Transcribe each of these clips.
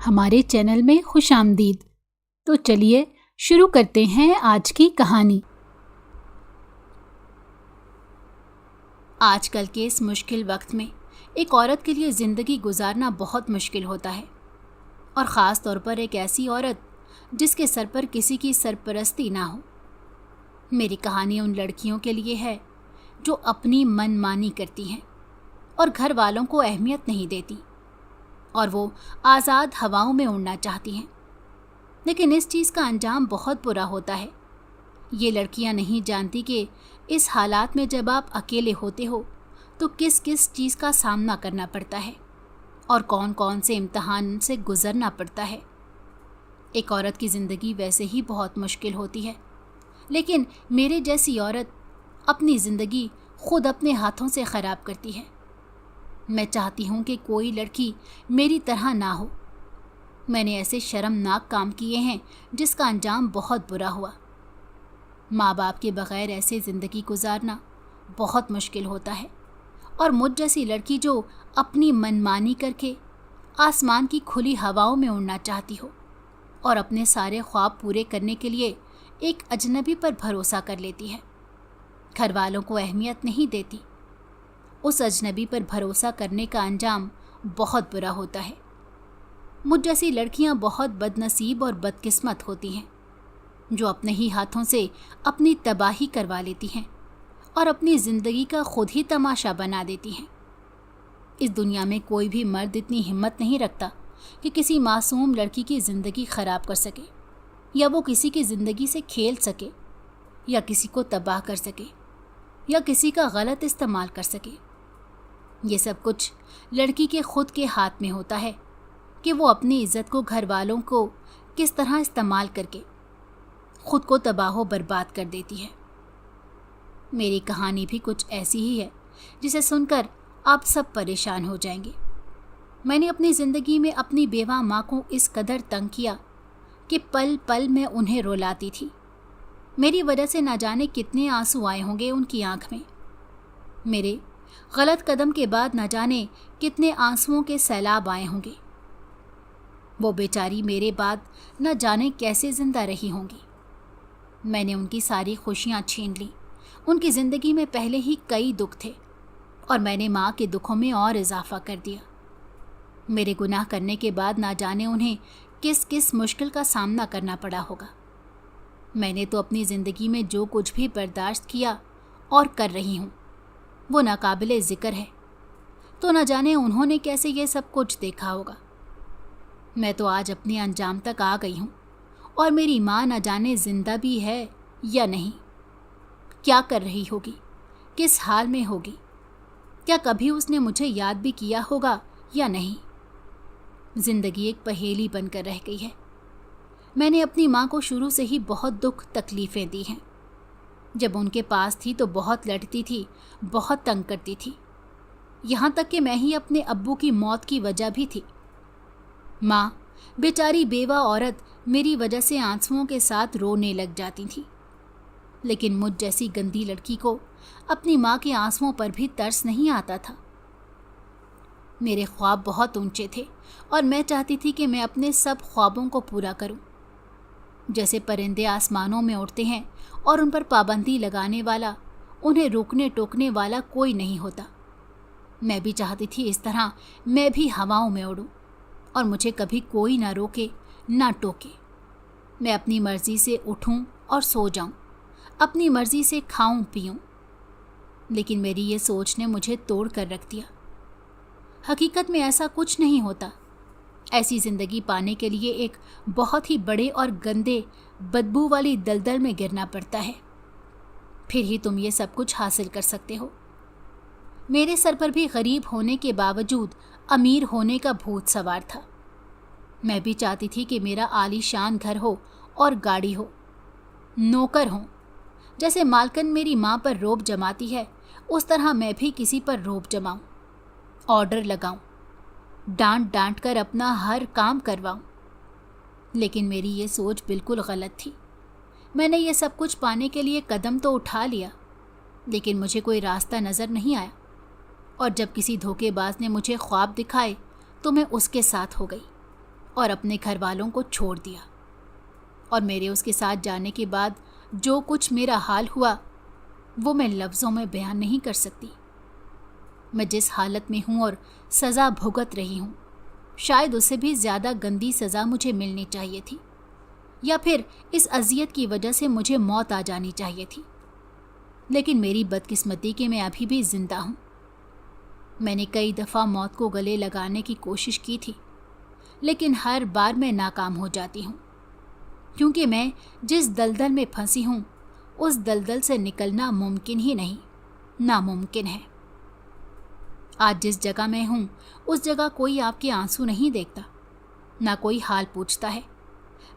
ہمارے چینل میں خوش آمدید۔ تو چلیے شروع کرتے ہیں آج کی کہانی۔ آج کل کے اس مشکل وقت میں ایک عورت کے لیے زندگی گزارنا بہت مشکل ہوتا ہے، اور خاص طور پر ایک ایسی عورت جس کے سر پر کسی کی سرپرستی نہ ہو۔ میری کہانی ان لڑکیوں کے لیے ہے جو اپنی من مانی کرتی ہیں اور گھر والوں کو اہمیت نہیں دیتی، اور وہ آزاد ہواؤں میں اڑنا چاہتی ہیں، لیکن اس چیز کا انجام بہت برا ہوتا ہے۔ یہ لڑکیاں نہیں جانتی کہ اس حالات میں جب آپ اکیلے ہوتے ہو تو کس کس چیز کا سامنا کرنا پڑتا ہے اور کون کون سے امتحان سے گزرنا پڑتا ہے۔ ایک عورت کی زندگی ویسے ہی بہت مشکل ہوتی ہے، لیکن میرے جیسی عورت اپنی زندگی خود اپنے ہاتھوں سے خراب کرتی ہے۔ میں چاہتی ہوں کہ کوئی لڑکی میری طرح نہ ہو۔ میں نے ایسے شرمناک کام کیے ہیں جس کا انجام بہت برا ہوا۔ ماں باپ کے بغیر ایسے زندگی گزارنا بہت مشکل ہوتا ہے، اور مجھ جیسی لڑکی جو اپنی من مانی کر کے آسمان کی کھلی ہواؤں میں اڑنا چاہتی ہو اور اپنے سارے خواب پورے کرنے کے لیے ایک اجنبی پر بھروسہ کر لیتی ہے، گھر والوں کو اہمیت نہیں دیتی، اس اجنبی پر بھروسہ کرنے کا انجام بہت برا ہوتا ہے۔ مجھ جیسی لڑکیاں بہت بد نصیب اور بدقسمت ہوتی ہیں جو اپنے ہی ہاتھوں سے اپنی تباہی کروا لیتی ہیں اور اپنی زندگی کا خود ہی تماشا بنا دیتی ہیں۔ اس دنیا میں کوئی بھی مرد اتنی ہمت نہیں رکھتا کہ کسی معصوم لڑکی کی زندگی خراب کر سکے، یا وہ کسی کی زندگی سے کھیل سکے، یا کسی کو تباہ کر سکے، یا کسی کا غلط استعمال کر سکے۔ یہ سب کچھ لڑکی کے خود کے ہاتھ میں ہوتا ہے کہ وہ اپنی عزت کو گھر والوں کو کس طرح استعمال کر کے خود کو تباہ و برباد کر دیتی ہے۔ میری کہانی بھی کچھ ایسی ہی ہے جسے سن کر آپ سب پریشان ہو جائیں گے۔ میں نے اپنی زندگی میں اپنی بیوہ ماں کو اس قدر تنگ کیا کہ پل پل میں انہیں رلاتی تھی۔ میری وجہ سے نہ جانے کتنے آنسو آئے ہوں گے ان کی آنکھ میں۔ میرے غلط قدم کے بعد نہ جانے کتنے آنسوؤں کے سیلاب آئے ہوں گے۔ وہ بیچاری میرے بعد نہ جانے کیسے زندہ رہی ہوں گی۔ میں نے ان کی ساری خوشیاں چھین لی۔ ان کی زندگی میں پہلے ہی کئی دکھ تھے، اور میں نے ماں کے دکھوں میں اور اضافہ کر دیا۔ میرے گناہ کرنے کے بعد نہ جانے انہیں کس کس مشکل کا سامنا کرنا پڑا ہوگا۔ میں نے تو اپنی زندگی میں جو کچھ بھی برداشت کیا اور کر رہی ہوں وہ ناقابل ذکر ہے، تو نہ جانے انہوں نے کیسے یہ سب کچھ دیکھا ہوگا۔ میں تو آج اپنے انجام تک آ گئی ہوں، اور میری ماں نہ جانے زندہ بھی ہے یا نہیں، کیا کر رہی ہوگی، کس حال میں ہوگی، کیا کبھی اس نے مجھے یاد بھی کیا ہوگا یا نہیں۔ زندگی ایک پہیلی بن کر رہ گئی ہے۔ میں نے اپنی ماں کو شروع سے ہی بہت دکھ تکلیفیں دی ہیں۔ جب ان کے پاس تھی تو بہت لڑتی تھی، بہت تنگ کرتی تھی، یہاں تک کہ میں ہی اپنے ابو کی موت کی وجہ بھی تھی۔ ماں بیچاری بیوہ عورت میری وجہ سے آنسوؤں کے ساتھ رونے لگ جاتی تھی، لیکن مجھ جیسی گندی لڑکی کو اپنی ماں کے آنسوؤں پر بھی ترس نہیں آتا تھا۔ میرے خواب بہت اونچے تھے، اور میں چاہتی تھی کہ میں اپنے سب خوابوں کو پورا کروں۔ جیسے پرندے آسمانوں میں اڑتے ہیں اور ان پر پابندی لگانے والا، انہیں روکنے ٹوکنے والا کوئی نہیں ہوتا، میں بھی چاہتی تھی اس طرح میں بھی ہواؤں میں اڑوں، اور مجھے کبھی کوئی نہ روکے نہ ٹوکے۔ میں اپنی مرضی سے اٹھوں اور سو جاؤں، اپنی مرضی سے کھاؤں پیوں۔ لیکن میری یہ سوچ نے مجھے توڑ کر رکھ دیا۔ حقیقت میں ایسا کچھ نہیں ہوتا۔ ایسی زندگی پانے کے لیے ایک بہت ہی بڑے اور گندے بدبو والی دلدل میں گرنا پڑتا ہے، پھر ہی تم یہ سب کچھ حاصل کر سکتے ہو۔ میرے سر پر بھی غریب ہونے کے باوجود امیر ہونے کا بھوت سوار تھا۔ میں بھی چاہتی تھی کہ میرا عالی شان گھر ہو اور گاڑی ہو، نوکر ہوں۔ جیسے مالکن میری ماں پر روب جماتی ہے، اس طرح میں بھی کسی پر روب جماؤں، آرڈر لگاؤں، ڈانٹ ڈانٹ کر اپنا ہر کام کرواؤں۔ لیکن میری یہ سوچ بالکل غلط تھی۔ میں نے یہ سب کچھ پانے کے لیے قدم تو اٹھا لیا، لیکن مجھے کوئی راستہ نظر نہیں آیا، اور جب کسی دھوکے باز نے مجھے خواب دکھائے تو میں اس کے ساتھ ہو گئی، और अपने घर वालों को छोड़ दिया। और मेरे उसके साथ जाने के बाद जो कुछ मेरा हाल हुआ वो मैं लफ्ज़ों में बयान नहीं कर सकती। मैं जिस हालत में हूँ और सज़ा भुगत रही हूँ, शायद उससे भी ज़्यादा गंदी सज़ा मुझे मिलनी चाहिए थी, या फिर इस अजियत की वजह से मुझे मौत आ जानी चाहिए थी। लेकिन मेरी बदकिस्मती कि मैं अभी भी ज़िंदा हूँ। मैंने कई दफ़ा मौत को गले लगाने की कोशिश की थी, लेकिन हर बार मैं नाकाम हो जाती हूँ, क्योंकि मैं जिस दलदल में फंसी हूँ उस दलदल से निकलना मुमकिन ही नहीं, नामुमकिन है। आज जिस जगह मैं हूँ उस जगह कोई आपके आंसू नहीं देखता, ना कोई हाल पूछता है।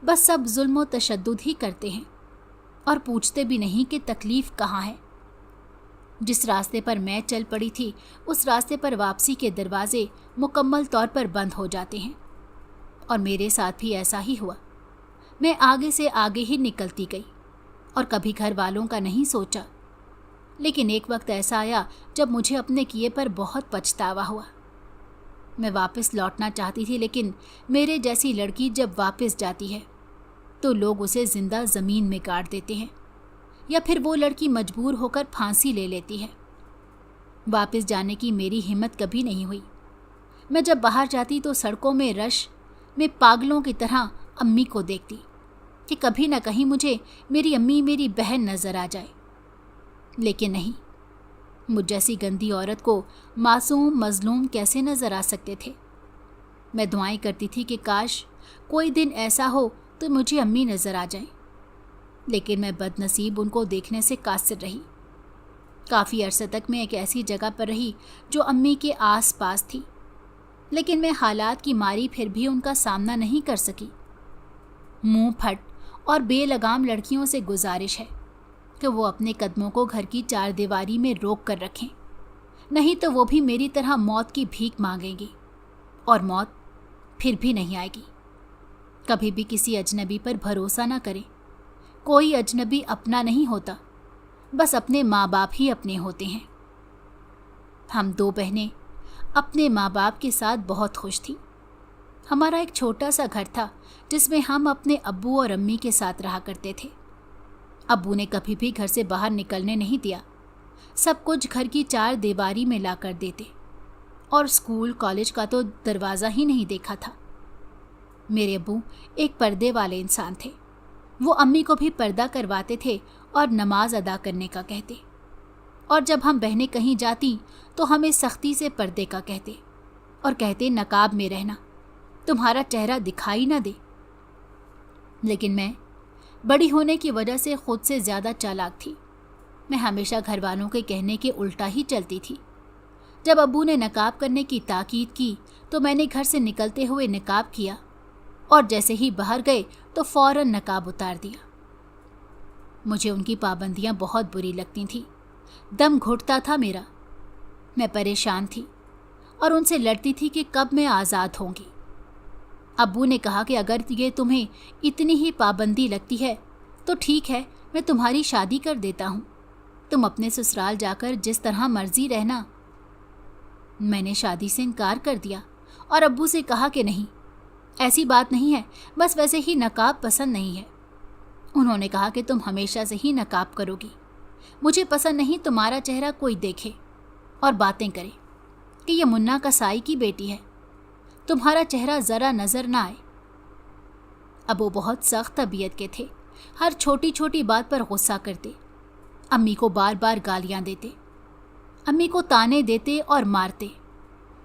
बस सब जुल्म व तशद्दुद ही करते हैं और पूछते भी नहीं कि तकलीफ़ कहाँ है। जिस रास्ते पर मैं चल पड़ी थी उस रास्ते पर वापसी के दरवाजे मुकम्मल तौर पर बंद हो जाते हैं, और मेरे साथ भी ऐसा ही हुआ। मैं आगे से आगे ही निकलती गई और कभी घर वालों का नहीं सोचा। लेकिन एक वक्त ऐसा आया जब मुझे अपने किए पर बहुत पछतावा हुआ। मैं वापस लौटना चाहती थी, लेकिन मेरे जैसी लड़की जब वापस जाती है तो लोग उसे जिंदा ज़मीन में गाड़ देते हैं, या फिर वो लड़की मजबूर होकर फांसी ले लेती है। वापस जाने की मेरी हिम्मत कभी नहीं हुई। मैं जब बाहर जाती तो सड़कों में रश में पागलों की तरह अम्मी को देखती कि कभी न कहीं मुझे मेरी अम्मी, मेरी बहन नज़र आ जाए। लेकिन नहीं, मुझ जैसी गंदी औरत को मासूम मजलूम कैसे नज़र आ सकते थे। मैं दुआएं करती थी कि काश कोई दिन ऐसा हो तो मुझे अम्मी नज़र आ जाए, लेकिन मैं बदनसीब उनको देखने से कासिर रही। काफ़ी अरसे तक मैं एक ऐसी जगह पर रही जो अम्मी के आस पास थी, लेकिन मैं हालात की मारी फिर भी उनका सामना नहीं कर सकी। मुंह फट और बेलगाम लड़कियों से गुजारिश है कि वो अपने कदमों को घर की चार दीवारी में रोक कर रखें, नहीं तो वो भी मेरी तरह मौत की भीख मांगेंगी, और मौत फिर भी नहीं आएगी। कभी भी किसी अजनबी पर भरोसा ना करें। कोई अजनबी अपना नहीं होता, बस अपने माँ बाप ही अपने होते हैं। हम दो बहनें अपने माँ बाप के साथ बहुत खुश थीं। हमारा एक छोटा सा घर था जिसमें हम अपने अब्बू और अम्मी के साथ रहा करते थे। अब्बू ने कभी भी घर से बाहर निकलने नहीं दिया। सब कुछ घर की चार दीवारी में ला कर देते, और स्कूल कॉलेज का तो दरवाज़ा ही नहीं देखा था। मेरे अब्बू एक पर्दे वाले इंसान थे। वो अम्मी को भी पर्दा करवाते थे और नमाज अदा करने का कहते, और जब हम बहनें कहीं जाती तो हमें सख्ती से पर्दे का कहते और कहते नकाब में रहना, तुम्हारा चेहरा दिखाई ना दे। लेकिन मैं बड़ी होने की वजह से खुद से ज़्यादा चालाक थी। मैं हमेशा घर वालों के कहने के उल्टा ही चलती थी। जब अब्बू ने नकाब करने की ताकीद की तो मैंने घर से निकलते हुए नकाब किया, और जैसे ही बाहर गए तो फ़ौरन नकाब उतार दिया। मुझे उनकी पाबंदियां बहुत बुरी लगती थीं। दम घुटता था मेरा। मैं परेशान थी और उनसे लड़ती थी कि कब मैं आज़ाद होंगी। अब्बू ने कहा कि अगर ये तुम्हें इतनी ही पाबंदी लगती है तो ठीक है, मैं तुम्हारी शादी कर देता हूँ, तुम अपने ससुराल जाकर जिस तरह मर्जी रहना। मैंने शादी से इनकार कर दिया और अब्बू से कहा कि नहीं, ऐसी बात नहीं है, बस वैसे ही नकाब पसंद नहीं है। उन्होंने कहा कि तुम हमेशा से ही नकाब करोगी, मुझे पसंद नहीं तुम्हारा चेहरा कोई देखे और बातें करे कि ये मुन्ना कसाई की बेटी है, तुम्हारा चेहरा ज़रा नज़र ना आए। अब वो बहुत सख्त तबीयत के थे, हर छोटी छोटी बात पर गुस्सा करते, अम्मी को बार बार गालियाँ देते, अम्मी को ताने देते और मारते,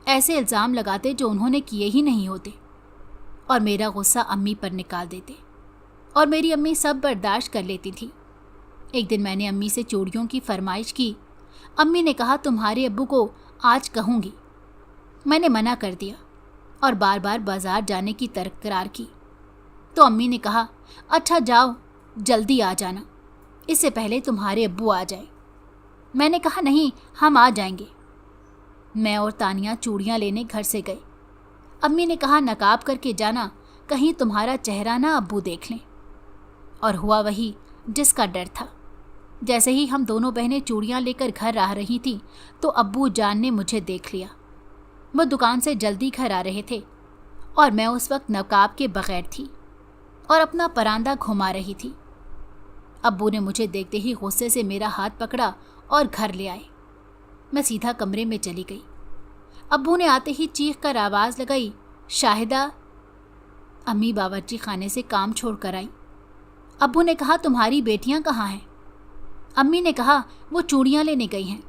ऐसे इल्ज़ाम लगाते जो उन्होंने किए ही नहीं होते, और मेरा गुस्सा अम्मी पर निकाल देते, और मेरी अम्मी सब बर्दाश्त कर लेती थी। एक दिन मैंने अम्मी से चूड़ियों की फरमाइश की। अम्मी ने कहा तुम्हारे अब्बू को आज कहूँगी। मैंने मना कर दिया और बार बार बाज़ार जाने की तकरार की, तो अम्मी ने कहा अच्छा जाओ, जल्दी आ जाना, इससे पहले तुम्हारे अब्बू आ जाए। मैंने कहा नहीं, हम आ जाएंगे। मैं और तानिया चूड़ियाँ लेने घर से गए। अम्मी ने कहा नकाब करके जाना, कहीं तुम्हारा चेहरा ना अब्बू देख लें। और हुआ वही जिसका डर था। जैसे ही हम दोनों बहनें चूड़ियाँ लेकर घर आ रही थीं तो अब्बू जान ने मुझे देख लिया। वो दुकान से जल्दी घर आ रहे थे और मैं उस वक्त नकाब के बगैर थी और अपना परांदा घुमा रही थी। अब्बू ने मुझे देखते ही गुस्से से मेरा हाथ पकड़ा और घर ले आए। मैं सीधा कमरे में चली गई। अब्बू ने आते ही चीख कर आवाज़ लगाई, शाहिदा। अम्मी बावर्ची खाने से काम छोड़ कर आई। अब्बू ने कहा, तुम्हारी बेटियां कहाँ हैं? अम्मी ने कहा, वो चूड़ियाँ लेने गई हैं।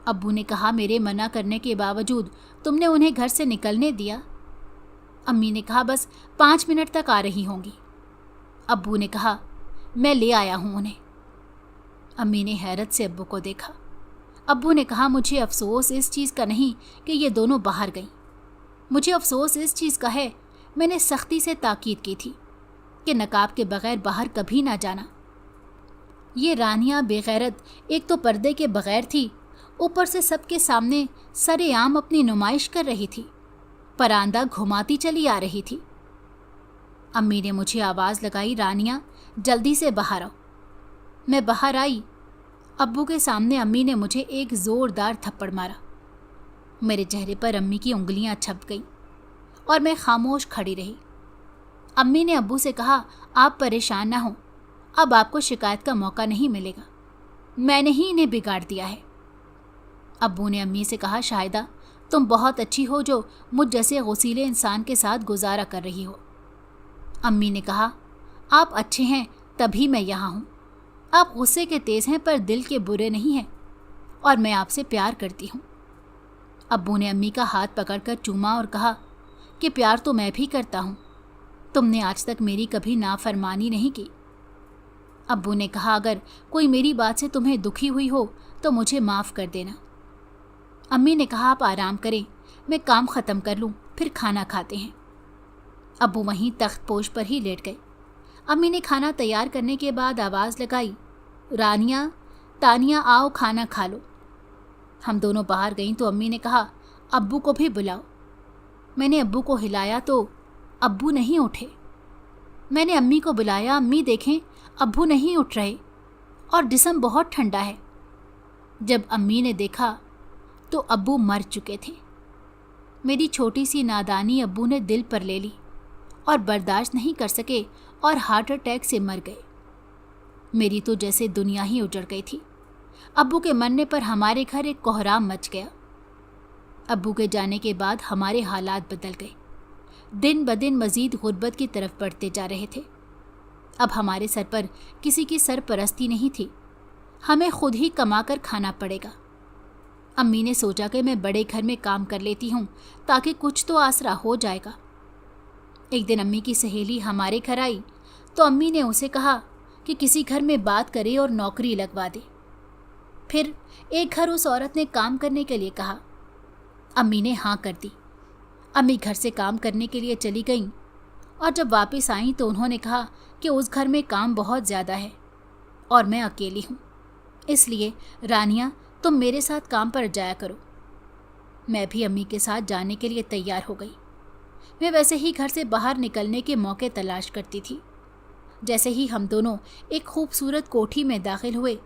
अब्बू ने कहा, मेरे मना करने के बावजूद तुमने उन्हें घर से निकलने दिया? अम्मी ने कहा, बस 5 मिनट तक आ रही होंगी। अब्बू ने कहा, मैं ले आया हूँ उन्हें। अम्मी ने हैरत से अब्बू को देखा। अब्बू ने कहा, मुझे अफसोस इस चीज़ का नहीं कि ये दोनों बाहर गईं। मुझे अफसोस इस चीज़ का है, मैंने सख्ती से ताकीद की थी कि नकाब के बगैर बाहर कभी ना जाना। ये रानिया बेगैरत एक तो पर्दे के बगैर थी, ऊपर से सबके सामने सरेआम अपनी नुमाइश कर रही थी, परांदा घुमाती चली आ रही थी। अम्मी ने मुझे आवाज़ लगाई, रानिया जल्दी से बाहर आओ। मैं बाहर आई। अब्बू के सामने अम्मी ने मुझे एक ज़ोरदार थप्पड़ मारा। मेरे चेहरे पर अम्मी की उंगलियां छप गईं और मैं खामोश खड़ी रही। अम्मी ने अब्बू से कहा, आप परेशान ना हो, अब आपको शिकायत का मौका नहीं मिलेगा, मैंने ही इन्हें बिगाड़ दिया है। अब्बू ने अम्मी से कहा, शाहिदा तुम बहुत अच्छी हो जो मुझ जैसे गसीले इंसान के साथ गुजारा कर रही हो। अम्मी ने कहा, आप अच्छे हैं तभी मैं यहाँ हूँ। आप गुस्से के तेज़ हैं पर दिल के बुरे नहीं हैं और मैं आपसे प्यार करती हूँ। अब्बू ने अम्मी का हाथ पकड़कर चूमा और कहा कि प्यार तो मैं भी करता हूँ, तुमने आज तक मेरी कभी नाफरमानी नहीं की। अब्बू ने कहा, अगर कोई मेरी बात से तुम्हें दुखी हुई हो तो मुझे माफ़ कर देना। अम्मी ने कहा, आप आराम करें, मैं काम ख़त्म कर लूँ, फिर खाना खाते हैं। अब्बू वहीं तख्त पोश पर ही लेट गए। अम्मी ने खाना तैयार करने के बाद आवाज़ लगाई, रानिया, तानिया आओ खाना खा लो। हम दोनों बाहर गईं तो अम्मी ने कहा, अब्बू को भी बुलाओ। मैंने अब्बू को हिलाया तो अब्बू नहीं उठे। मैंने अम्मी को बुलाया, अम्मी देखें अब्बू नहीं उठ रहे और जिस्म बहुत ठंडा है। जब अम्मी ने देखा तो अब्बू मर चुके थे। मेरी छोटी सी नादानी अब्बू ने दिल पर ले ली और बर्दाश्त नहीं कर सके और हार्ट अटैक से मर गए। मेरी तो जैसे दुनिया ही उजड़ गई थी। अब्बू के मरने पर हमारे घर एक कोहराम मच गया। अब्बू के जाने के बाद हमारे हालात बदल गए, दिन ब दिन मज़ीद गुर्बत की तरफ बढ़ते जा रहे थे। अब हमारे सर पर किसी की सरपरस्ती नहीं थी, हमें खुद ही कमा कर खाना पड़ेगा। अम्मी ने सोचा कि मैं बड़े घर में काम कर लेती हूँ ताकि कुछ तो आसरा हो जाएगा। एक दिन अम्मी की सहेली हमारे घर आई तो अम्मी ने उसे कहा कि किसी घर में बात करे और नौकरी लगवा दे। फिर एक घर उस औरत ने काम करने के लिए कहा। अम्मी ने हाँ कर दी। अम्मी घर से काम करने के लिए चली गईं और जब वापस आईं तो उन्होंने कहा कि उस घर में काम बहुत ज़्यादा है और मैं अकेली हूँ, इसलिए रानिया तुम मेरे साथ काम पर जाया करो। मैं भी अम्मी के साथ जाने के लिए तैयार हो गई। मैं वैसे ही घर से बाहर निकलने के मौके तलाश करती थी। जैसे ही हम दोनों एक खूबसूरत कोठी में दाखिल हुए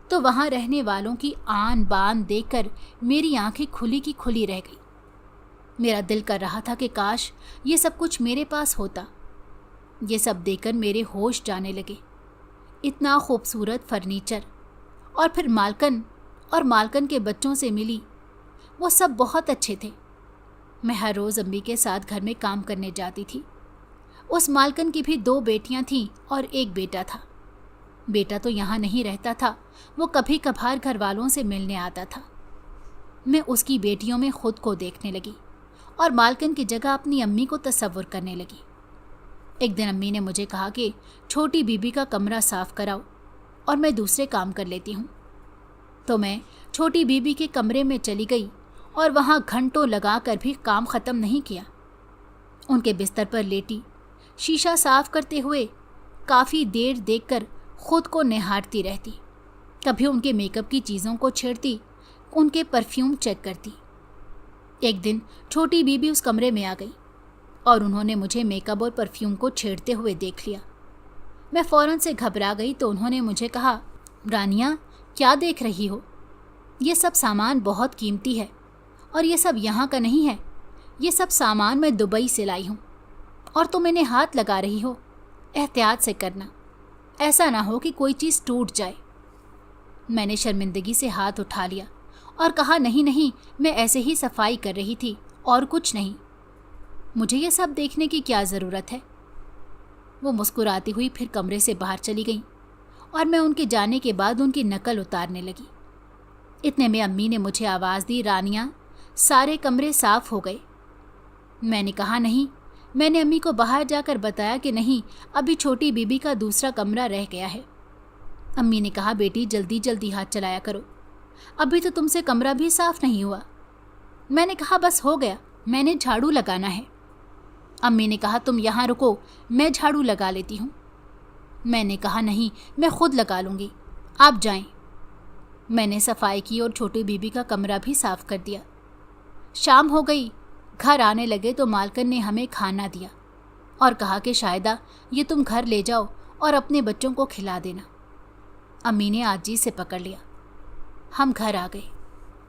तो वहाँ रहने वालों की आन बान देखकर मेरी आंखें खुली की खुली रह गई। मेरा दिल कर रहा था कि काश ये सब कुछ मेरे पास होता। ये सब देखकर मेरे होश जाने लगे। इतना खूबसूरत फर्नीचर और फिर मालकन के बच्चों से मिली, वो सब बहुत अच्छे थे। मैं हर रोज़ अम्मी के साथ घर में काम करने जाती थी। उस मालकन की भी 2 बेटियां थीं और एक बेटा था। बेटा तो यहाँ नहीं रहता था, वो कभी कभार घर वालों से मिलने आता था। मैं उसकी बेटियों में खुद को देखने लगी और मालकन की जगह अपनी अम्मी को तसव्वुर करने लगी। एक दिन अम्मी ने मुझे कहा कि छोटी बीबी का कमरा साफ़ कराओ और मैं दूसरे काम कर लेती हूँ। तो मैं छोटी बीबी के कमरे में चली गई और वहाँ घंटों लगाकर भी काम ख़त्म नहीं किया। उनके बिस्तर पर लेटी शीशा साफ़ करते हुए काफ़ी देर देखकर खुद को निहारती रहती। कभी उनके मेकअप की चीज़ों को छेड़ती, उनके परफ्यूम चेक करती। एक दिन छोटी बीबी उस कमरे में आ गई और उन्होंने मुझे मेकअप और परफ्यूम को छेड़ते हुए देख लिया। मैं फ़ौरन से घबरा गई तो उन्होंने मुझे कहा, रानिया क्या देख रही हो? ये सब सामान बहुत कीमती है और ये सब यहाँ का नहीं है, یہ سب سامان میں دبئی سے لائی ہوں اور تم انہیں ہاتھ لگا رہی ہو، احتیاط سے کرنا، ایسا نہ ہو کہ کوئی چیز ٹوٹ جائے۔ میں نے شرمندگی سے ہاتھ اٹھا لیا اور کہا نہیں، میں ایسے ہی صفائی کر رہی تھی اور کچھ نہیں، مجھے یہ سب دیکھنے کی کیا ضرورت ہے۔ وہ مسکراتی ہوئی پھر کمرے سے باہر چلی گئیں اور میں ان کے جانے کے بعد ان کی نقل اتارنے لگی۔ اتنے میں امی نے مجھے آواز دی، رانیہ، سارے کمرے صاف ہو گئے۔ میں نے کہا نہیں، میں نے امی کو باہر جا کر بتایا کہ نہیں، ابھی چھوٹی بی بی کا دوسرا کمرہ رہ گیا ہے۔ امی نے کہا بیٹی جلدی ہاتھ چلایا کرو، ابھی تو تم سے کمرہ بھی صاف نہیں ہوا۔ میں نے کہا بس ہو گیا، میں نے جھاڑو لگانا ہے۔ امی نے کہا تم یہاں رکو، میں جھاڑو لگا لیتی ہوں۔ میں نے کہا نہیں، میں خود لگا لوں گی، آپ جائیں۔ میں نے صفائی کی اور چھوٹی بی بی کا کمرہ بھی صاف کر دیا۔ شام ہو گئی، گھر آنے لگے تو مالکن نے ہمیں کھانا دیا اور کہا کہ شاہدہ یہ تم گھر لے جاؤ اور اپنے بچوں کو کھلا دینا۔ امی نے عاجزی سے پکڑ لیا۔ ہم گھر آ گئے۔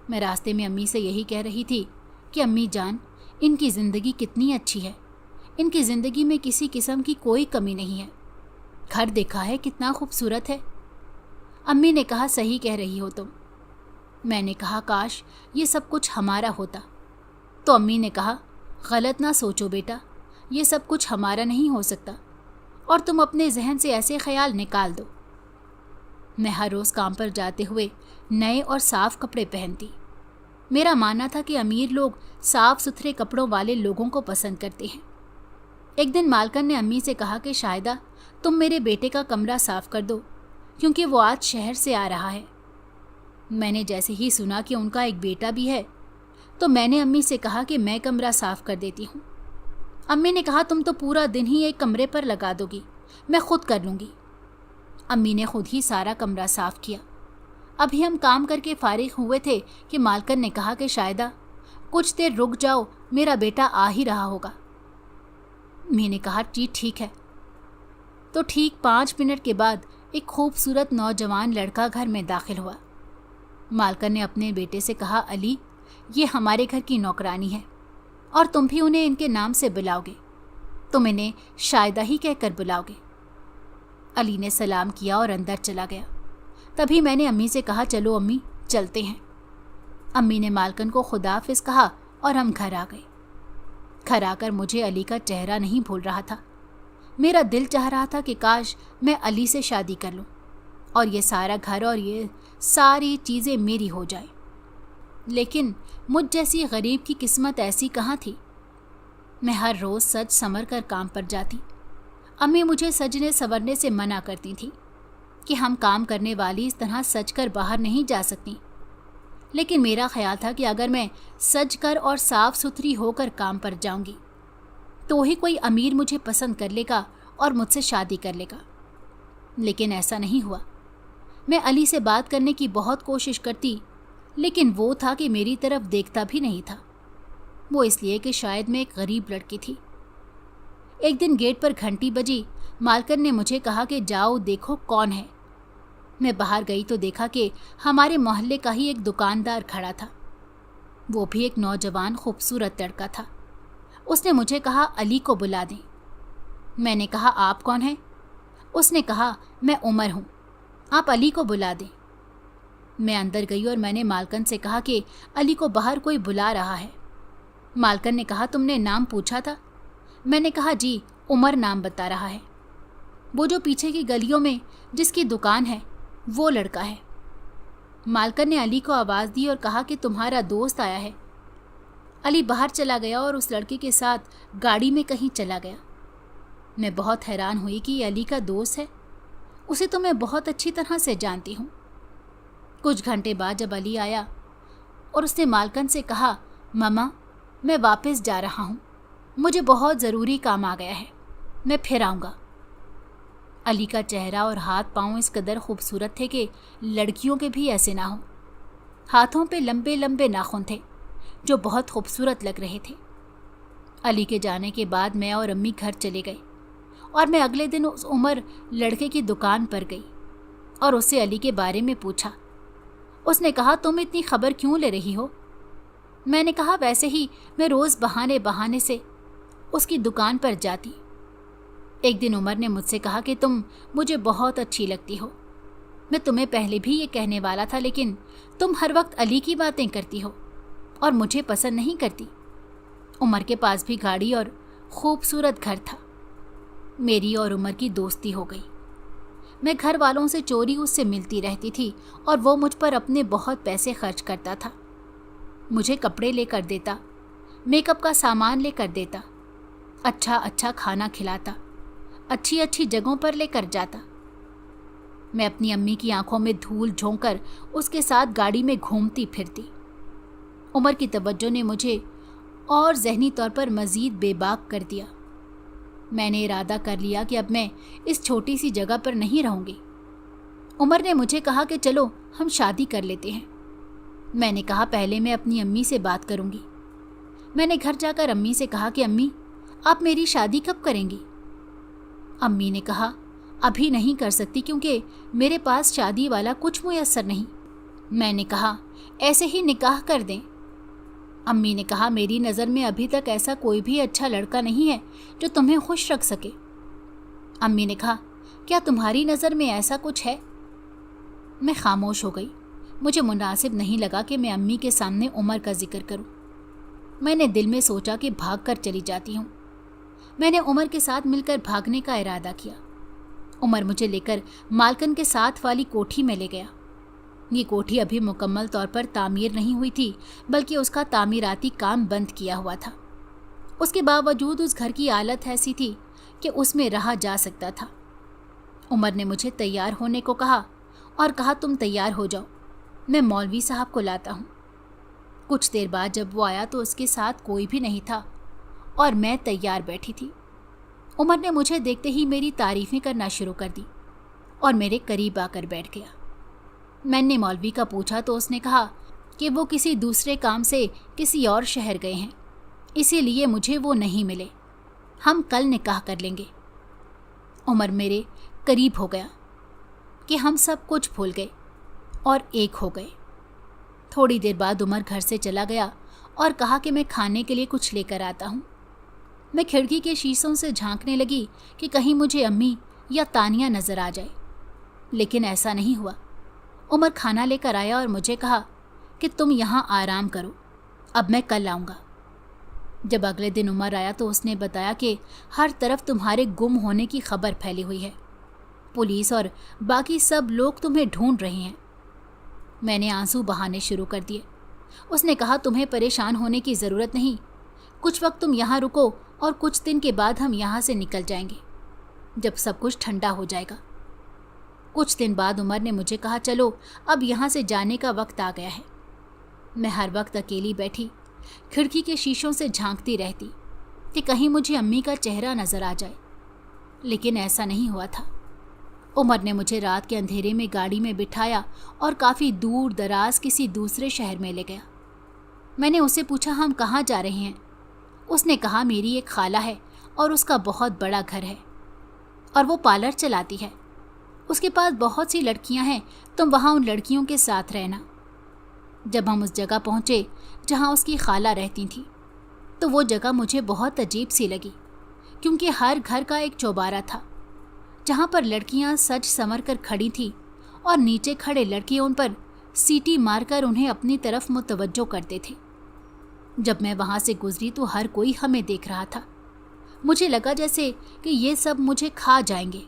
میں راستے میں امی سے یہی کہہ رہی تھی کہ امی جان، ان کی زندگی کتنی اچھی ہے، ان کی زندگی میں کسی قسم کی کوئی کمی نہیں ہے، گھر دیکھا ہے کتنا خوبصورت ہے۔ امی نے کہا صحیح کہہ رہی ہو تم۔ میں نے کہا کاش یہ سب کچھ ہمارا ہوتا۔ تو امی نے کہا غلط نہ سوچو بیٹا، یہ سب کچھ ہمارا نہیں ہو سکتا اور تم اپنے ذہن سے ایسے خیال نکال دو۔ میں ہر روز کام پر جاتے ہوئے نئے اور صاف کپڑے پہنتی۔ میرا ماننا تھا کہ امیر لوگ صاف ستھرے کپڑوں والے لوگوں کو پسند کرتے ہیں۔ ایک دن مالکن نے امی سے کہا کہ شاہدہ تم میرے بیٹے کا کمرہ صاف کر دو کیونکہ وہ آج شہر سے آ رہا ہے۔ میں نے جیسے ہی سنا کہ ان کا ایک بیٹا بھی ہے تو میں نے امی سے کہا کہ میں کمرہ صاف کر دیتی ہوں۔ امی نے کہا تم تو پورا دن ہی ایک کمرے پر لگا دو گی، میں خود کر لوں گی۔ امی نے خود ہی سارا کمرہ صاف کیا۔ ابھی ہم کام کر کے فارغ ہوئے تھے کہ مالکن نے کہا کہ شاہدہ کچھ دیر رک جاؤ، میرا بیٹا آ ہی رہا ہوگا۔ میں نے کہا جی ٹھیک ہے۔ تو ٹھیک 5 منٹ کے بعد ایک خوبصورت نوجوان لڑکا گھر میں داخل ہوا۔ مالکن نے اپنے بیٹے سے کہا علی، یہ ہمارے گھر کی نوکرانی ہے اور تم بھی انہیں ان کے نام سے بلاؤ گے، تم انہیں شاہدہ ہی کہہ کر بلاؤ گے۔ علی نے سلام کیا اور اندر چلا گیا۔ تبھی میں نے امی سے کہا چلو امی چلتے ہیں۔ امی نے مالکن کو خداحافظ کہا اور ہم گھر آ گئے۔ گھر آ کر مجھے علی کا چہرہ نہیں بھول رہا تھا۔ میرا دل چاہ رہا تھا کہ کاش میں علی سے شادی کر لوں اور یہ سارا گھر اور یہ ساری چیزیں میری ہو جائیں، لیکن مجھ جیسی غریب کی قسمت ایسی کہاں تھی۔ میں ہر روز سج سنور کر کام پر جاتی۔ امی مجھے سجنے سنورنے سے منع کرتی تھی کہ ہم کام کرنے والی اس طرح سج کر باہر نہیں جا سکتی، لیکن میرا خیال تھا کہ اگر میں سج کر اور صاف ستھری ہو کر کام پر جاؤں گی تو ہی کوئی امیر مجھے پسند کر لے گا اور مجھ سے شادی کر لے گا، لیکن ایسا نہیں ہوا۔ میں علی سے بات کرنے کی بہت کوشش کرتی، لیکن وہ تھا کہ میری طرف دیکھتا بھی نہیں تھا، وہ اس لیے کہ شاید میں ایک غریب لڑکی تھی۔ ایک دن گیٹ پر گھنٹی بجی، مالکن نے مجھے کہا کہ جاؤ دیکھو کون ہے۔ میں باہر گئی تو دیکھا کہ ہمارے محلے کا ہی ایک دکاندار کھڑا تھا، وہ بھی ایک نوجوان خوبصورت لڑکا تھا۔ اس نے مجھے کہا علی کو بلا دیں۔ میں نے کہا آپ کون ہیں؟ اس نے کہا میں عمر ہوں، آپ علی کو بلا دیں۔ میں اندر گئی اور میں نے مالکن سے کہا کہ علی کو باہر کوئی بلا رہا ہے۔ مالکن نے کہا تم نے نام پوچھا تھا؟ میں نے کہا جی، عمر نام بتا رہا ہے، وہ جو پیچھے کی گلیوں میں جس کی دکان ہے وہ لڑکا ہے۔ مالکن نے علی کو آواز دی اور کہا کہ تمہارا دوست آیا ہے۔ علی باہر چلا گیا اور اس لڑکے کے ساتھ گاڑی میں کہیں چلا گیا۔ میں بہت حیران ہوئی کہ یہ علی کا دوست ہے، اسے تو میں بہت اچھی طرح سے جانتی ہوں۔ کچھ گھنٹے بعد جب علی آیا اور اس نے مالکن سے کہا ماما میں واپس جا رہا ہوں، مجھے بہت ضروری کام آ گیا ہے، میں پھر آؤں گا۔ علی کا چہرہ اور ہاتھ پاؤں اس قدر خوبصورت تھے کہ لڑکیوں کے بھی ایسے نہ ہوں۔ ہاتھوں پہ لمبے لمبے ناخن تھے جو بہت خوبصورت لگ رہے تھے۔ علی کے جانے کے بعد میں اور امی گھر چلے گئے اور میں اگلے دن اس عمر لڑکے کی دکان پر گئی اور اس سے علی کے بارے میں پوچھا۔ اس نے کہا تم اتنی خبر کیوں لے رہی ہو؟ मैंने कहा वैसे ही मैं रोज़ बहाने बहाने से उसकी दुकान पर जाती। एक दिन उमर ने मुझसे कहा कि तुम मुझे बहुत अच्छी लगती हो। मैं तुम्हें पहले भी ये कहने वाला था, लेकिन तुम हर वक्त अली की बातें करती हो और मुझे पसंद नहीं करती। उमर के पास भी गाड़ी और खूबसूरत घर था। मेरी और उमर की दोस्ती हो गई। मैं घर वालों से चोरी उससे मिलती रहती थी और वो मुझ पर अपने बहुत पैसे खर्च करता था। मुझे कपड़े लेकर देता, मेकअप का सामान लेकर देता, अच्छा अच्छा खाना खिलाता, अच्छी अच्छी जगहों पर लेकर जाता। मैं अपनी अम्मी की आंखों में धूल झोंककर उसके साथ गाड़ी में घूमती फिरती। उमर की तवज्जो ने मुझे और ज़हनी तौर पर मज़ीद बेबाक कर दिया। मैंने इरादा कर लिया कि अब मैं इस छोटी सी जगह पर नहीं रहूँगी। उमर ने मुझे कहा कि चलो हम शादी कर लेते हैं। मैंने कहा पहले मैं अपनी अम्मी से बात करूँगी। मैंने घर जाकर अम्मी से कहा कि अम्मी, आप मेरी शादी कब करेंगी? अम्मी ने कहा अभी नहीं कर सकती क्योंकि मेरे पास शादी वाला कुछ मुयस्सर नहीं। मैंने कहा ऐसे ही निकाह कर दें। अम्मी ने कहा मेरी नज़र में अभी तक ऐसा कोई भी अच्छा लड़का नहीं है जो तुम्हें खुश रख सके। अम्मी ने कहा क्या तुम्हारी नज़र में ऐसा कुछ है? मैं खामोश हो गई। मुझे मुनासिब नहीं लगा कि मैं अम्मी के सामने उमर का जिक्र करूं। मैंने दिल में सोचा कि भाग कर चली जाती हूं। मैंने उमर के साथ मिलकर भागने का इरादा किया। उमर मुझे लेकर मालकन के साथ वाली कोठी में ले गया। ये कोठी अभी मुकम्मल तौर पर तामीर नहीं हुई थी, बल्कि उसका तामीराती काम बंद किया हुआ था। उसके बावजूद उस घर की हालत ऐसी थी कि उसमें रहा जा सकता था। उमर ने मुझे तैयार होने को कहा और कहा तुम तैयार हो जाओ, मैं मौलवी साहब को लाता हूँ। कुछ देर बाद जब वो आया तो उसके साथ कोई भी नहीं था और मैं तैयार बैठी थी। उमर ने मुझे देखते ही मेरी तारीफ़ें करना शुरू कर दी और मेरे करीब आकर बैठ गया। मैंने मौलवी का पूछा तो उसने कहा कि वो किसी दूसरे काम से किसी और शहर गए हैं, इसीलिए मुझे वो नहीं मिले। हम कल निकाह कर लेंगे। उमर मेरे करीब हो गया कि हम सब कुछ भूल गए और एक हो गए। थोड़ी देर बाद उमर घर से चला गया और कहा कि मैं खाने के लिए कुछ लेकर आता हूँ। मैं खिड़की के शीशों से झांकने लगी कि कहीं मुझे अम्मी या तानिया नज़र आ जाए, लेकिन ऐसा नहीं हुआ। उमर खाना लेकर आया और मुझे कहा कि तुम यहाँ आराम करो, अब मैं कल आऊँगा। जब अगले दिन उमर आया तो उसने बताया कि हर तरफ तुम्हारे गुम होने की खबर फैली हुई है। पुलिस और बाकी सब लोग तुम्हें ढूंढ रहे हैं। मैंने आंसू बहाने शुरू कर दिए। उसने कहा तुम्हें परेशान होने की ज़रूरत नहीं, कुछ वक्त तुम यहाँ रुको और कुछ दिन के बाद हम यहाँ से निकल जाएंगे, जब सब कुछ ठंडा हो जाएगा। कुछ दिन बाद उमर ने मुझे कहा चलो अब यहाँ से जाने का वक्त आ गया है। मैं हर वक्त अकेली बैठी खिड़की के शीशों से झांकती रहती कि कहीं मुझे अम्मी का चेहरा नज़र आ जाए, लेकिन ऐसा नहीं हुआ था। उमर ने मुझे रात के अंधेरे में गाड़ी में बिठाया और काफ़ी दूर दराज किसी दूसरे शहर में ले गया। मैंने उससे पूछा हम कहाँ जा रहे हैं? उसने कहा मेरी एक खाला है और उसका बहुत बड़ा घर है और वो पार्लर चलाती है। उसके पास बहुत सी लड़कियां हैं, तुम वहाँ उन लड़कियों के साथ रहना। जब हम उस जगह पहुँचे जहाँ उसकी खाला रहती थी तो वो जगह मुझे बहुत अजीब सी लगी, क्योंकि हर घर का एक चौबारा था जहाँ पर लड़कियाँ सज संवर कर खड़ी थीं और नीचे खड़े लड़के उन पर सीटी मारकर उन्हें अपनी तरफ मुतवज्जो करते थे। जब मैं वहाँ से गुजरी तो हर कोई हमें देख रहा था। मुझे लगा जैसे कि ये सब मुझे खा जाएंगे।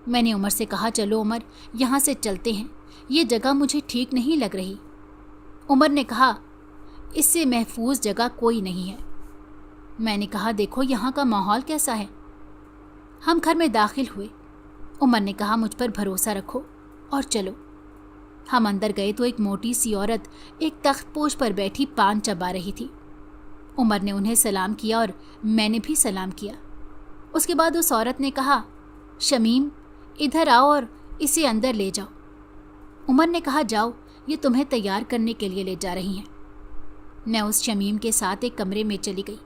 मैंने उमर से कहा चलो उमर यहाँ से चलते हैं, ये जगह मुझे ठीक नहीं लग रही। उमर ने कहा इससे महफूज जगह कोई नहीं है। मैंने कहा देखो यहाँ का माहौल कैसा है। हम घर में दाखिल हुए। उमर ने कहा मुझ पर भरोसा रखो और चलो। हम अंदर गए तो एक मोटी सी औरत एक तख्तपोश पर बैठी पान चबा रही थी। उमर ने उन्हें सलाम किया और मैंने भी सलाम किया। उसके बाद उस औरत ने कहा शमीम इधर आओ और इसे अंदर ले जाओ। उमर ने कहा जाओ, ये तुम्हें तैयार करने के लिए ले जा रही हैं। मैं उस शमीम के साथ एक कमरे में चली गई।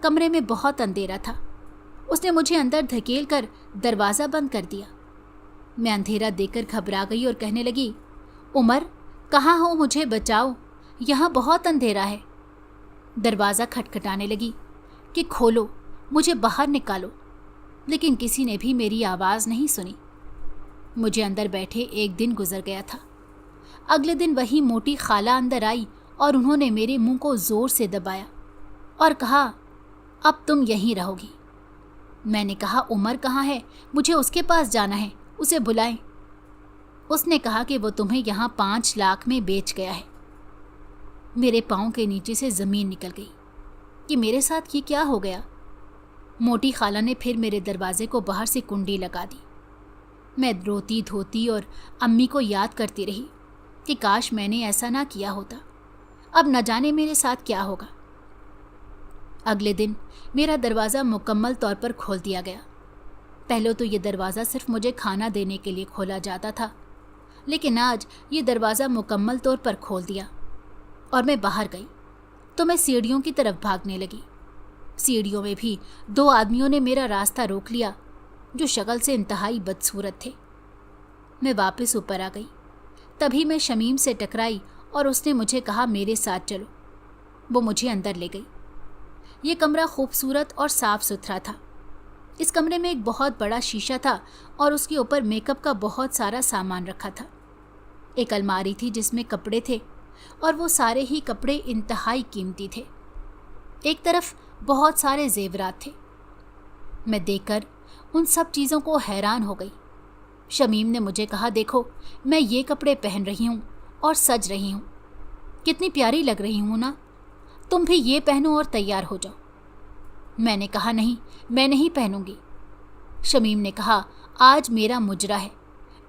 कमरे में बहुत अंधेरा था। उसने मुझे अंदर धकेल कर दरवाज़ा बंद कर दिया। मैं अंधेरा देखकर घबरा गई और कहने लगी उमर कहाँ हो, मुझे बचाओ, यहाँ बहुत अंधेरा है। दरवाज़ा खटखटाने लगी कि खोलो, मुझे बाहर निकालो, लेकिन किसी ने भी मेरी आवाज़ नहीं सुनी। मुझे अंदर बैठे एक दिन गुजर गया था। अगले दिन वही मोटी खाला अंदर आई और उन्होंने मेरे मुंह को ज़ोर से दबाया और कहा, अब तुम यहीं रहोगी। मैंने कहा, उमर कहाँ है? मुझे उसके पास जाना है, उसे बुलाएं। उसने कहा कि वो तुम्हें यहाँ 5 लाख में बेच गया है। मेरे पाँव के नीचे से ज़मीन निकल गई कि मेरे साथ ये क्या हो गया। मोटी खाला ने फिर मेरे दरवाजे को बाहर से कुंडी लगा दी। मैं रोती धोती और अम्मी को याद करती रही कि काश मैंने ऐसा ना किया होता। अब न जाने मेरे साथ क्या होगा। अगले दिन मेरा दरवाज़ा मुकम्मल तौर पर खोल दिया गया। पहले तो ये दरवाज़ा सिर्फ मुझे खाना देने के लिए खोला जाता था, लेकिन आज ये दरवाज़ा मुकम्मल तौर पर खोल दिया और मैं बाहर गई तो मैं सीढ़ियों की तरफ भागने लगी। सीढ़ियों में भी 2 आदमियों ने मेरा रास्ता रोक लिया जो शक्ल से इंतहाई बदसूरत थे। मैं वापस ऊपर आ गई। तभी मैं शमीम से टकराई और उसने मुझे कहा, मेरे साथ चलो। वो मुझे अंदर ले गई। ये कमरा खूबसूरत और साफ़ सुथरा था। इस कमरे में एक बहुत बड़ा शीशा था और उसके ऊपर मेकअप का बहुत सारा सामान रखा था। एक अलमारी थी जिसमें कपड़े थे और वो सारे ही कपड़े इंतहाई कीमती थे। एक तरफ बहुत सारे जेवरात थे। मैं देखकर उन सब चीज़ों को हैरान हो गई। शमीम ने मुझे कहा, देखो मैं ये कपड़े पहन रही हूँ और सज रही हूँ, कितनी प्यारी लग रही हूँ ना, तुम भी ये पहनो और तैयार हो जाओ। मैंने कहा, नहीं, मैं नहीं पहनूंगी। शमीम ने कहा, आज मेरा मुजरा है।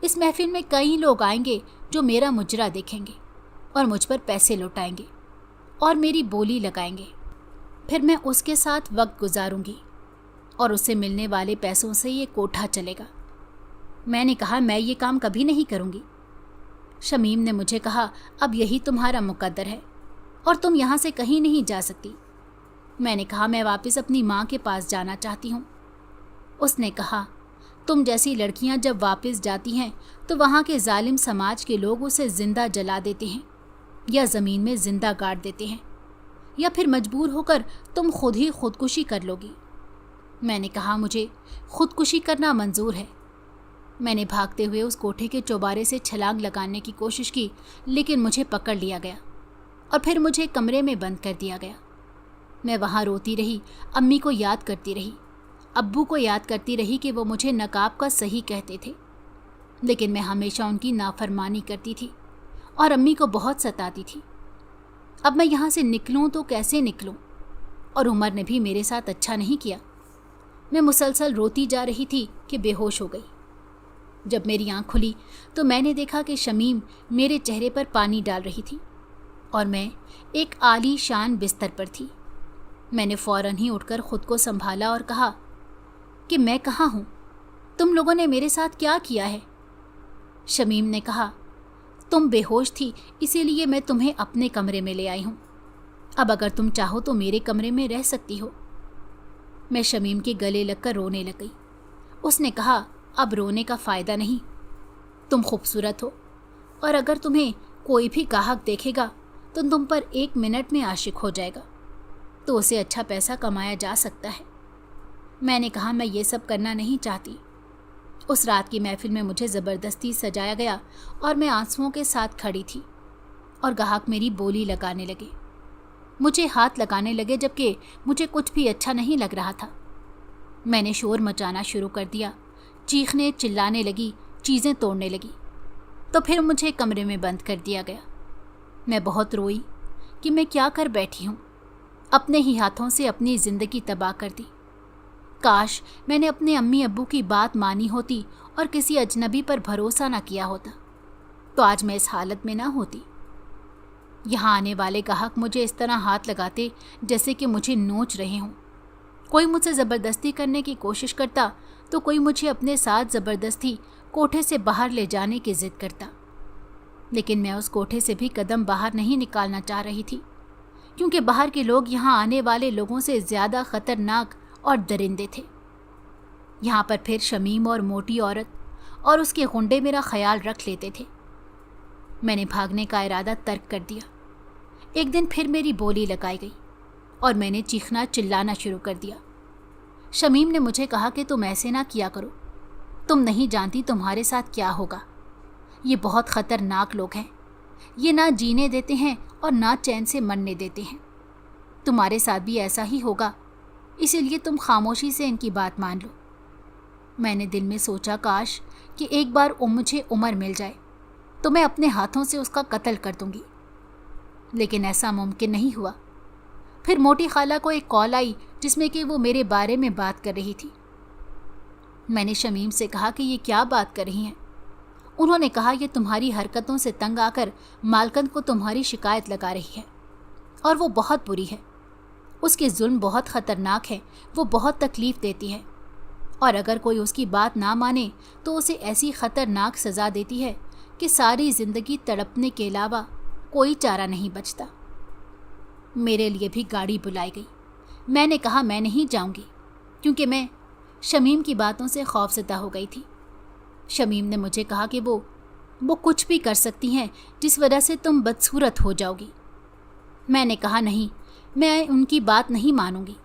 इस महफिल में कई लोग आएंगे जो मेरा मुजरा देखेंगे और मुझ पर पैसे लौटाएंगे और मेरी बोली लगाएंगे। फिर मैं उसके साथ वक्त गुजारूंगी और उससे मिलने वाले पैसों से ये कोठा चलेगा। मैंने कहा, मैं ये काम कभी नहीं करूंगी। शमीम ने मुझे कहा, अब यही तुम्हारा मुकद्दर है और तुम यहाँ से कहीं नहीं जा सकती। मैंने कहा, मैं वापस अपनी माँ के पास जाना चाहती हूँ। उसने कहा, तुम जैसी लड़कियाँ जब वापस जाती हैं तो वहाँ के जालिम समाज के लोग उसे ज़िंदा जला देते हैं या ज़मीन में ज़िंदा गाड़ देते हैं, या फिर मजबूर होकर तुम खुद ही खुदकुशी कर लोगी। मैंने कहा, मुझे खुदकुशी करना मंजूर है। मैंने भागते हुए उस कोठे के चौबारे से छलांग लगाने की कोशिश की, लेकिन मुझे पकड़ लिया गया और फिर मुझे कमरे में बंद कर दिया गया। मैं वहाँ रोती रही, अम्मी को याद करती रही, अब्बू को याद करती रही कि वो मुझे नकाब का सही कहते थे, लेकिन मैं हमेशा उनकी नाफरमानी करती थी और अम्मी को बहुत सताती थी। अब मैं यहाँ से निकलूँ तो कैसे निकलूँ? और उमर ने भी मेरे साथ अच्छा नहीं किया। मैं मुसलसल रोती जा रही थी कि बेहोश हो गई। जब मेरी आँख खुली तो मैंने देखा कि शमीम मेरे चेहरे पर पानी डाल रही थी और मैं एक आली शान बिस्तर पर थी। मैंने फ़ौरन ही उठकर खुद को संभाला और कहा कि मैं कहाँ हूँ? तुम लोगों ने मेरे साथ क्या किया है? शमीम ने कहा, तुम बेहोश थी, इसीलिए मैं तुम्हें अपने कमरे में ले आई हूँ। अब अगर तुम चाहो तो मेरे कमरे में रह सकती हो। मैं शमीम के गले लगकर रोने लग गई। उसने कहा, अब रोने का फ़ायदा नहीं, तुम खूबसूरत हो और अगर तुम्हें कोई भी गाहक देखेगा तो तुम पर 1 मिनट में आशिक हो जाएगा, तो उसे अच्छा पैसा कमाया जा सकता है। मैंने कहा, मैं ये सब करना नहीं चाहती। उस रात की महफिल में मुझे ज़बरदस्ती सजाया गया और मैं आंसुओं के साथ खड़ी थी और गाहक मेरी बोली लगाने लगे, मुझे हाथ लगाने लगे, जबकि मुझे कुछ भी अच्छा नहीं लग रहा था। मैंने शोर मचाना शुरू कर दिया, चीखने चिल्लाने लगी, चीज़ें तोड़ने लगी। तो फिर मुझे कमरे में बंद कर दिया गया। मैं बहुत रोई कि मैं क्या कर बैठी हूँ, अपने ही हाथों से अपनी ज़िंदगी तबाह कर दी। काश मैंने अपने अम्मी अब्बू की बात मानी होती और किसी अजनबी पर भरोसा ना किया होता, तो आज मैं इस हालत में ना होती। यहाँ आने वाले गाहक मुझे इस तरह हाथ लगाते जैसे कि मुझे नोच रहे हों। कोई मुझसे ज़बरदस्ती करने की कोशिश करता तो कोई मुझे अपने साथ ज़बरदस्ती कोठे से बाहर ले जाने की ज़िद करता। लेकिन मैं उस कोठे से भी कदम बाहर नहीं निकालना चाह रही थी, क्योंकि बाहर के लोग यहाँ आने वाले लोगों से ज़्यादा ख़तरनाक और दरिंदे थे। यहाँ पर फिर शमीम और मोटी औरत और उसके गुंडे मेरा ख्याल रख लेते थे। मैंने भागने का इरादा तर्क कर दिया। एक दिन फिर मेरी बोली लगाई गई और मैंने चीखना चिल्लाना शुरू कर दिया। शमीम ने मुझे कहा कि तुम ऐसे ना किया करो, तुम नहीं जानती तुम्हारे साथ क्या होगा। ये बहुत ख़तरनाक लोग हैं, ये ना जीने देते हैं और ना चैन से मरने देते हैं। तुम्हारे साथ भी ऐसा ही होगा, इसीलिए तुम खामोशी से इनकी बात मान लो। मैंने दिल में सोचा, काश कि एक बार मुझे उम्र मिल जाए तो मैं अपने हाथों से उसका कत्ल कर दूंगी, लेकिन ऐसा मुमकिन नहीं हुआ। फिर मोटी खाला को एक कॉल आई जिसमें कि वो मेरे बारे में बात कर रही थी। मैंने शमीम से कहा कि ये क्या बात कर रही हैं। उन्होंने कहा, ये तुम्हारी हरकतों से तंग आकर मालकन को तुम्हारी शिकायत लगा रही है और वो बहुत बुरी है। उसके जुल्म बहुत ख़तरनाक है, वो बहुत तकलीफ़ देती है और अगर कोई उसकी बात ना माने तो उसे ऐसी ख़तरनाक सज़ा देती है कि सारी ज़िंदगी तड़पने के अलावा कोई चारा नहीं बचता। मेरे लिए भी गाड़ी बुलाई गई। मैंने कहा मैं नहीं जाऊंगी, क्योंकि मैं शमीम की बातों से खौफज़दा हो गई थी। शमीम ने मुझे कहा कि वो कुछ भी कर सकती हैं जिस वजह से तुम बदसूरत हो जाओगी। मैंने कहा नहीं, मैं उनकी बात नहीं मानूंगी।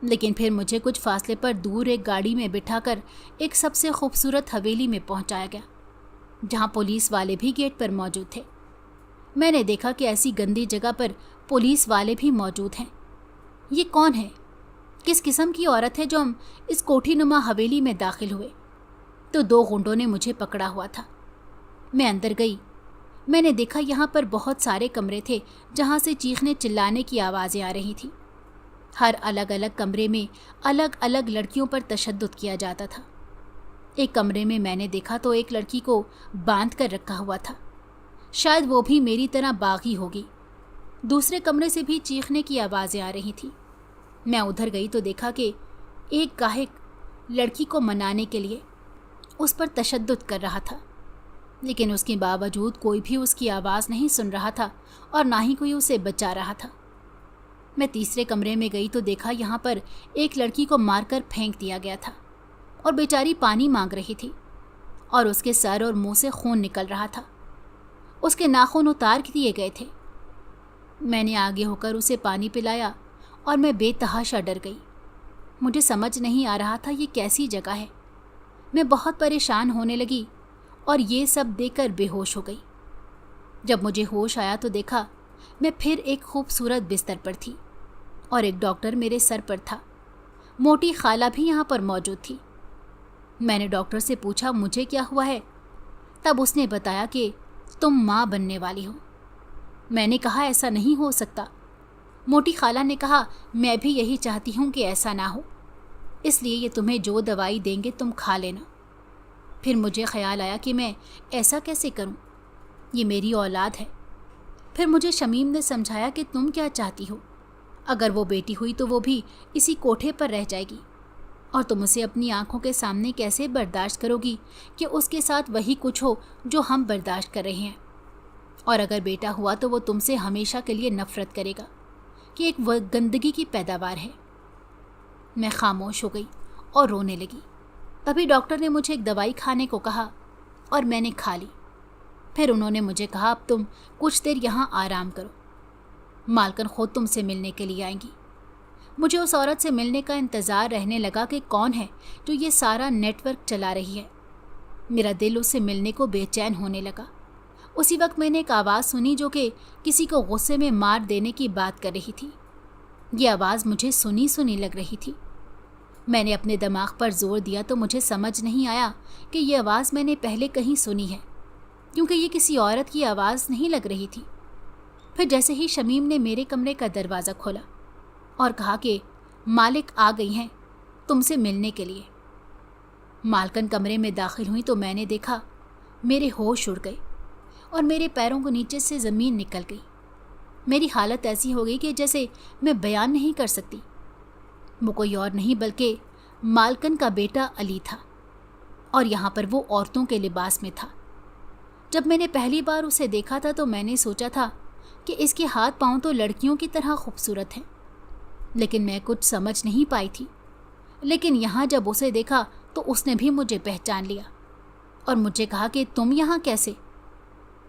लेकिन फिर मुझे कुछ फासले पर दूर एक गाड़ी में बिठाकर एक सबसे खूबसूरत हवेली में पहुंचाया गया, जहां पुलिस वाले भी गेट पर मौजूद थे। मैंने देखा कि ऐसी गंदी जगह पर पुलिस वाले भी मौजूद हैं। ये कौन है, किस किस्म की औरत है जो हम इस कोठीनुमा हवेली में दाखिल हुए तो 2 गुंडों ने मुझे पकड़ा हुआ था। मैं अंदर गई। मैंने देखा यहाँ पर बहुत सारे कमरे थे जहाँ से चीखने चिल्लाने की आवाज़ें आ रही थी। हर अलग अलग कमरे में अलग अलग लड़कियों पर तशद्दुद किया जाता था। एक कमरे में मैंने देखा तो एक लड़की को बांध कर रखा हुआ था, शायद वो भी मेरी तरह बागी होगी। दूसरे कमरे से भी चीखने की आवाज़ें आ रही थी। मैं उधर गई तो देखा कि एक गाहक लड़की को मनाने के लिए उस पर तशद्दुद कर रहा था, लेकिन उसके बावजूद कोई भी उसकी आवाज़ नहीं सुन रहा था और ना ही कोई उसे बचा रहा था। मैं तीसरे कमरे में गई तो देखा यहाँ पर एक लड़की को मारकर फेंक दिया गया था और बेचारी पानी मांग रही थी और उसके सर और मुंह से खून निकल रहा था। उसके नाखून उतार दिए गए थे। मैंने आगे होकर उसे पानी पिलाया और मैं बेतहाशा डर गई। मुझे समझ नहीं आ रहा था ये कैसी जगह है। मैं बहुत परेशान होने लगी और ये सब देखकर बेहोश हो गई। जब मुझे होश आया तो देखा मैं फिर एक खूबसूरत बिस्तर पर थी और एक डॉक्टर मेरे सर पर था। मोटी खाला भी यहाँ पर मौजूद थी। मैंने डॉक्टर से पूछा मुझे क्या हुआ है। तब उसने बताया कि तुम माँ बनने वाली हो। मैंने कहा ऐसा नहीं हो सकता। मोटी खाला ने कहा मैं भी यही चाहती हूँ कि ऐसा ना हो, इसलिए ये तुम्हें जो दवाई देंगे तुम खा लेना। फिर मुझे ख्याल आया कि मैं ऐसा कैसे करूँ, ये मेरी औलाद है। फिर मुझे शमीम ने समझाया कि तुम क्या चाहती हो, अगर वो बेटी हुई तो वो भी इसी कोठे पर रह जाएगी और तुम उसे अपनी आंखों के सामने कैसे बर्दाश्त करोगी कि उसके साथ वही कुछ हो जो हम बर्दाश्त कर रहे हैं। और अगर बेटा हुआ तो वो तुमसे हमेशा के लिए नफरत करेगा कि एक वह गंदगी की पैदावार है। मैं खामोश हो गई और रोने लगी। तभी डॉक्टर ने मुझे एक दवाई खाने को कहा और मैंने खा ली। फिर उन्होंने मुझे कहा अब तुम कुछ देर यहाँ आराम करो, मालकन खुद तुमसे मिलने के लिए आएंगी। मुझे उस औरत से मिलने का इंतज़ार रहने लगा कि कौन है जो ये सारा नेटवर्क चला रही है। मेरा दिल उससे मिलने को बेचैन होने लगा। उसी वक्त मैंने एक आवाज़ सुनी जो कि किसी को गुस्से में मार देने की बात कर रही थी। ये आवाज़ मुझे सुनी सुनी लग रही थी। मैंने अपने दिमाग पर जोर दिया तो मुझे समझ नहीं आया कि ये आवाज़ मैंने पहले कहीं सुनी है, क्योंकि ये किसी औरत की आवाज़ नहीं लग रही थी। फिर जैसे ही शमीम ने मेरे कमरे का दरवाज़ा खोला और कहा कि मालिक आ गई हैं तुमसे मिलने के लिए। मालकन कमरे में दाखिल हुई तो मैंने देखा मेरे होश उड़ गए और मेरे पैरों को नीचे से ज़मीन निकल गई। मेरी हालत ऐसी हो गई कि जैसे मैं बयान नहीं कर सकती। वो कोई और नहीं बल्कि मालकन का बेटा अली था और यहाँ पर वो औरतों के लिबास में था। जब मैंने पहली बार उसे देखा था तो मैंने सोचा था कि इसके हाथ पांव तो लड़कियों की तरह खूबसूरत हैं, लेकिन मैं कुछ समझ नहीं पाई थी। लेकिन यहाँ जब उसे देखा तो उसने भी मुझे पहचान लिया और मुझे कहा कि तुम यहाँ कैसे।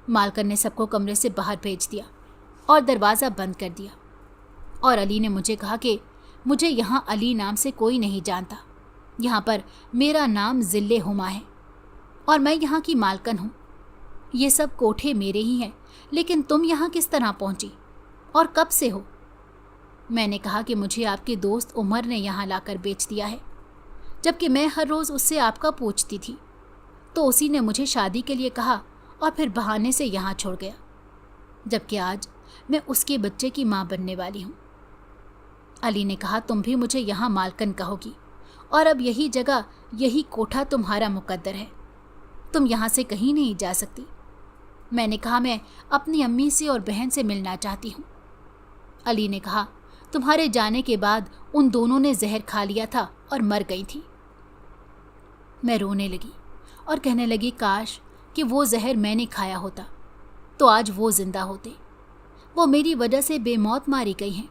मालकन ने सबको कमरे से बाहर भेज दिया और दरवाज़ा बंद कर दिया। और अली ने मुझे कहा कि मुझे यहाँ अली नाम से कोई नहीं जानता, यहाँ पर मेरा नाम ज़िल्ले हुमा है और मैं यहाँ की मालकन हूँ। ये सब कोठे मेरे ही हैं, लेकिन तुम यहाँ किस तरह पहुँची और कब से हो? मैंने कहा कि मुझे आपके दोस्त उमर ने यहाँ लाकर बेच दिया है, जबकि मैं हर रोज़ उससे आपका पूछती थी। तो उसी ने मुझे शादी के लिए कहा और फिर बहाने से यहाँ छोड़ गया, जबकि आज मैं उसके बच्चे की माँ बनने वाली हूँ। अली ने कहा, तुम भी मुझे यहाँ मालकन कहोगी और अब यही जगह, यही कोठा तुम्हारा मुकद्दर है, तुम यहाँ से कहीं नहीं जा सकती। मैंने कहा, मैं अपनी अम्मी से और बहन से मिलना चाहती हूँ। अली ने कहा, तुम्हारे जाने के बाद उन दोनों ने जहर खा लिया था और मर गई थी। मैं रोने लगी और कहने लगी, काश कि वो जहर मैंने खाया होता तो आज वो जिंदा होते। वो मेरी वजह से बेमौत मारी गई हैं।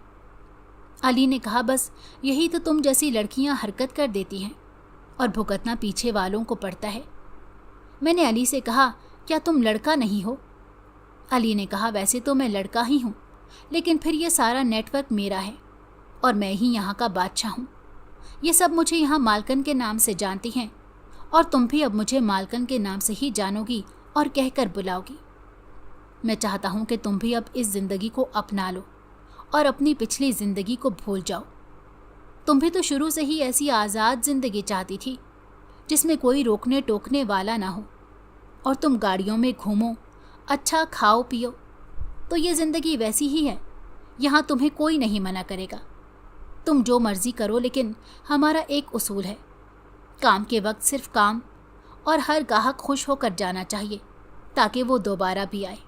अली ने कहा, बस यही तो तुम जैसी लड़कियां हरकत कर देती हैं और भुगतना पीछे वालों को पड़ता है। मैंने अली से कहा, क्या तुम लड़का नहीं हो? अली ने कहा, वैसे तो मैं लड़का ही हूँ, लेकिन फिर ये सारा नेटवर्क मेरा है और मैं ही यहाँ का बादशाह हूँ। ये सब मुझे यहाँ मालकन के नाम से जानती हैं और तुम भी अब मुझे मालकन के नाम से ही जानोगी और कहकर बुलाओगी। मैं चाहता हूँ कि तुम भी अब इस ज़िंदगी को अपना लो और अपनी पिछली ज़िंदगी को भूल जाओ। तुम भी तो शुरू से ही ऐसी आज़ाद ज़िंदगी चाहती थी जिसमें कोई रोकने टोकने वाला ना हो और तुम गाड़ियों में घूमो, अच्छा खाओ पियो। तो ये ज़िंदगी वैसी ही है, यहाँ तुम्हें कोई नहीं मना करेगा। तुम जो मर्ज़ी करो, लेकिन हमारा एक उसूल है, काम के वक्त सिर्फ काम और हर गाहक खुश होकर जाना चाहिए ताकि वो दोबारा भी आए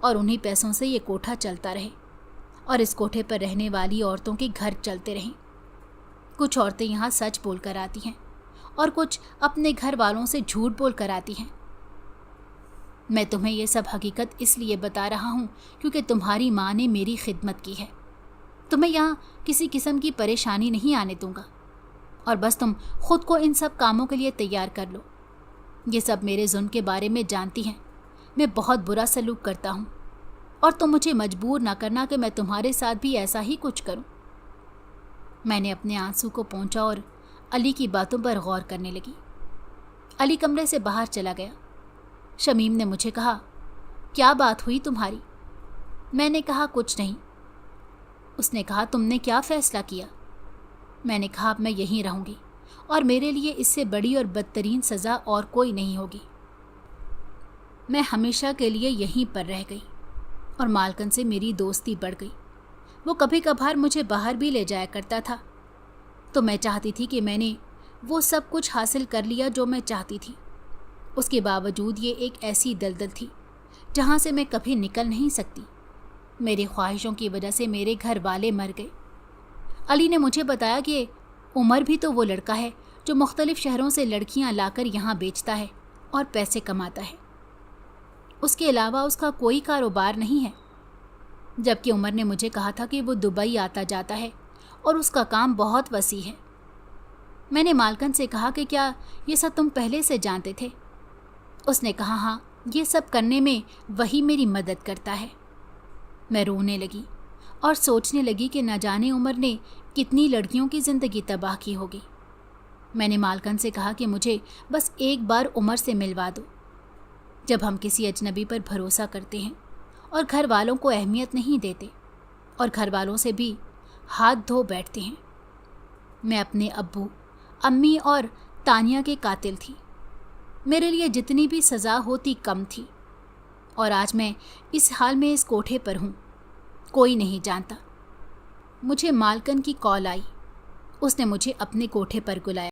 और उन्हीं पैसों से ये कोठा चलता रहे और इस कोठे पर रहने वाली औरतों के घर चलते रहें। कुछ औरतें यहाँ सच बोल कर आती हैं और कुछ अपने घर वालों से झूठ बोल कर आती हैं। मैं तुम्हें ये सब हकीकत इसलिए बता रहा हूँ क्योंकि तुम्हारी माँ ने मेरी खिदमत की है। तुम्हें यहाँ किसी किस्म की परेशानी नहीं आने दूंगा और बस तुम खुद को इन सब कामों के लिए तैयार कर लो। ये सब मेरे जुल्म के बारे में जानती हैं। मैं बहुत बुरा सलूक करता हूँ और तुम मुझे मजबूर ना करना कि मैं तुम्हारे साथ भी ऐसा ही कुछ करूँ। मैंने अपने आंसू को पोंछा और अली की बातों पर गौर करने लगी। अली कमरे से बाहर चला गया। शमीम ने मुझे कहा, क्या बात हुई तुम्हारी? मैंने कहा, कुछ नहीं। उसने कहा, तुमने क्या फ़ैसला किया? मैंने कहा, अब मैं यहीं रहूँगी और मेरे लिए इससे बड़ी और बदतरीन सज़ा और कोई नहीं होगी। मैं हमेशा के लिए यहीं पर रह गई और मालकन से मेरी दोस्ती बढ़ गई। वो कभी कभार मुझे बाहर भी ले जाया करता था। तो मैं चाहती थी कि मैंने वो सब कुछ हासिल कर लिया जो मैं चाहती थी। उसके बावजूद ये एक ऐसी दलदल थी जहाँ से मैं कभी निकल नहीं सकती। मेरी ख्वाहिशों की वजह से मेरे घर वाले मर गए। अली ने मुझे बताया कि उमर भी तो वो लड़का है जो मुख्तलिफ शहरों से लड़कियाँ लाकर यहाँ बेचता है और पैसे कमाता है। उसके अलावा उसका कोई कारोबार नहीं है। जबकि उमर ने मुझे कहा था कि वो दुबई आता जाता है और उसका काम बहुत वसी है। मैंने मालकन से कहा कि क्या ये सब तुम पहले से जानते थे? उसने कहा, हाँ, ये सब करने में वही मेरी मदद करता है। मैं रोने लगी और सोचने लगी कि न जाने उमर ने कितनी लड़कियों की ज़िंदगी तबाह की होगी। मैंने मालकन से कहा कि मुझे बस एक बार उमर से मिलवा दो। जब हम किसी अजनबी पर भरोसा करते हैं और घर वालों को अहमियत नहीं देते और घर वालों से भी हाथ धो बैठते हैं। मैं अपने अब्बू, अम्मी और तानिया के कातिल थी। मेरे लिए जितनी भी सज़ा होती कम थी और आज मैं इस हाल में इस कोठे पर हूँ। कोई नहीं जानता। मुझे मालकन की कॉल आई। उसने मुझे अपने कोठे पर बुलाया।